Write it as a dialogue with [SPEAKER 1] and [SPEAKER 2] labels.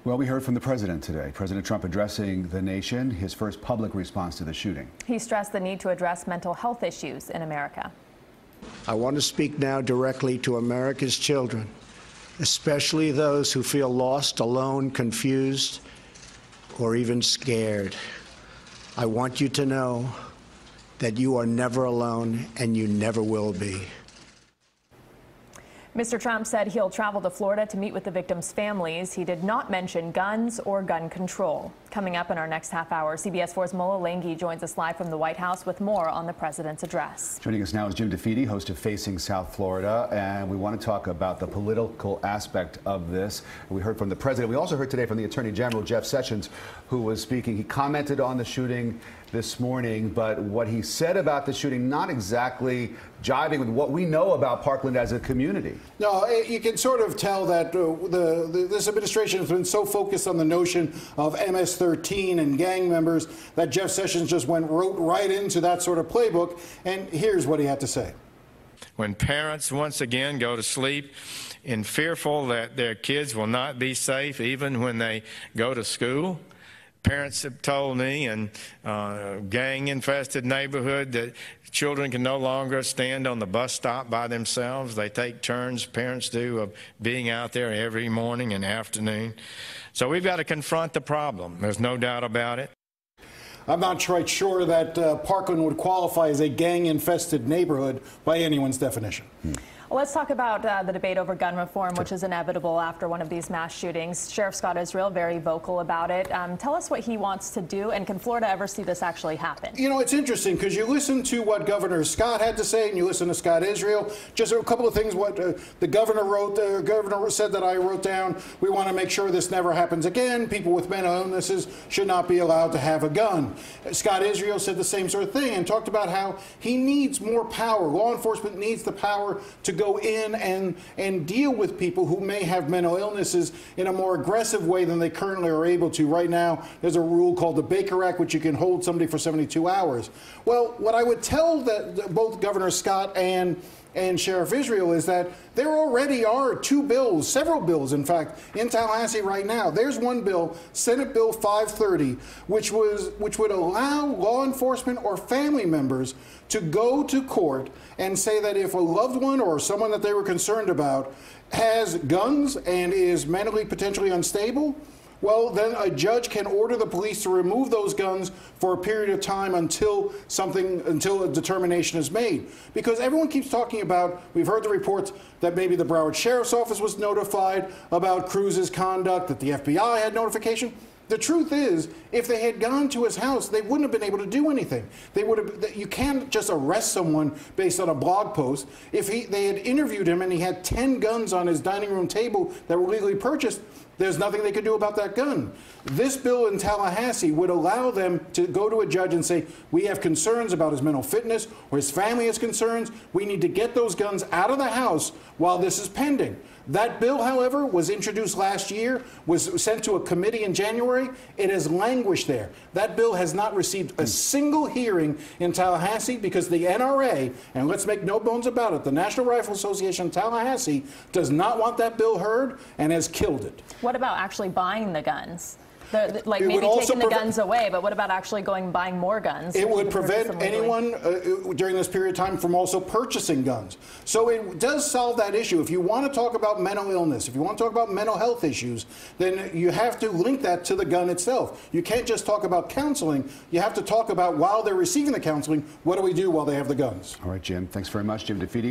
[SPEAKER 1] Well, we heard from the president today. President Trump addressing the nation, his first public response to the shooting.
[SPEAKER 2] He stressed the need to address mental health issues in America.
[SPEAKER 3] I want to speak now directly to America's children, especially those who feel lost, alone, confused, or even scared. I want you to know that you are never alone and you never will be.
[SPEAKER 2] Mr. Trump said he'll travel to Florida to meet with the victims' families. He did not mention guns or gun control. Coming up in our next half hour, CBS4's Mola Lenghi joins us live from the White House with more on the president's address.
[SPEAKER 1] Joining us now is Jim DeFede, host of Facing South Florida, and we want to talk about the political aspect of this. We heard from the president. We also heard today from the Attorney General, Jeff Sessions, who was speaking. He commented on the shooting this morning, but what he said about the shooting not exactly jiving with what we know about Parkland as a community.
[SPEAKER 4] No, you can sort of tell that this administration has been so focused on the notion of MS-13 and gang members that Jeff Sessions just wrote right into that sort of playbook, and here's what he had to say.
[SPEAKER 5] When parents once again go to sleep in fearful that their kids will not be safe even when they go to school, parents have told me in gang-infested neighborhood that children can no longer stand on the bus stop by themselves. They take turns, parents do, of being out there every morning and afternoon. So we've got to confront the problem. There's no doubt about it.
[SPEAKER 4] I'm not quite sure that Parkland would qualify as a gang-infested neighborhood by anyone's definition.
[SPEAKER 2] Well, let's talk about the debate over gun reform, which is inevitable after one of these mass shootings. Sheriff Scott Israel very vocal about it. Tell us what he wants to do, and can Florida ever see this actually happen? You
[SPEAKER 4] know, it's interesting because you listen to what Governor Scott had to say, and you listen to Scott Israel. Just a couple of things. What the governor wrote. The governor said that I wrote down. We want to make sure this never happens again. People with mental illnesses should not be allowed to have a gun. Scott Israel said the same sort of thing and talked about how he needs more power. Law enforcement needs the power to go in and deal with people who may have mental illnesses in a more aggressive way than they currently are able to. Right now, there's a rule called the Baker Act, which you can hold somebody for 72 hours. Well, what I would tell that both Governor Scott and Sheriff Israel is that there already are two bills, several bills, in fact, in Tallahassee right now. There's one bill, Senate Bill 530, which would allow law enforcement or family members to go to court and say that if a loved one or someone that they were concerned about has guns and is mentally potentially unstable, well, then a judge can order the police to remove those guns for a period of time until a determination is made. Because everyone keeps talking about, we've heard the reports that maybe the Broward Sheriff's Office was notified about Cruz's conduct, that the FBI had notification. The truth is, if they had gone to his house, they wouldn't have been able to do anything. They would have. You can't just arrest someone based on a blog post. If they had interviewed him and he had 10 guns on his dining room table that were legally purchased, there's nothing they could do about that gun. This bill in Tallahassee would allow them to go to a judge and say, we have concerns about his mental fitness or his family has concerns. We need to get those guns out of the house while this is pending. That bill, however, was introduced last year, was sent to a committee in January. It has languished there. That bill has not received a single hearing in Tallahassee because the NRA, and let's make no bones about it, the National Rifle Association in Tallahassee does not want that bill heard and has killed it.
[SPEAKER 2] What about actually buying the guns? Like maybe taking the guns away, but what about actually going and buying more guns?
[SPEAKER 4] It would prevent anyone during this period of time from also purchasing guns. So it does solve that issue. If you want to talk about mental illness, if you want to talk about mental health issues, then you have to link that to the gun itself. You can't just talk about counseling. You have to talk about while they're receiving the counseling, what do we do while they have the guns?
[SPEAKER 1] All right, Jim. Thanks very much, Jim DeFede.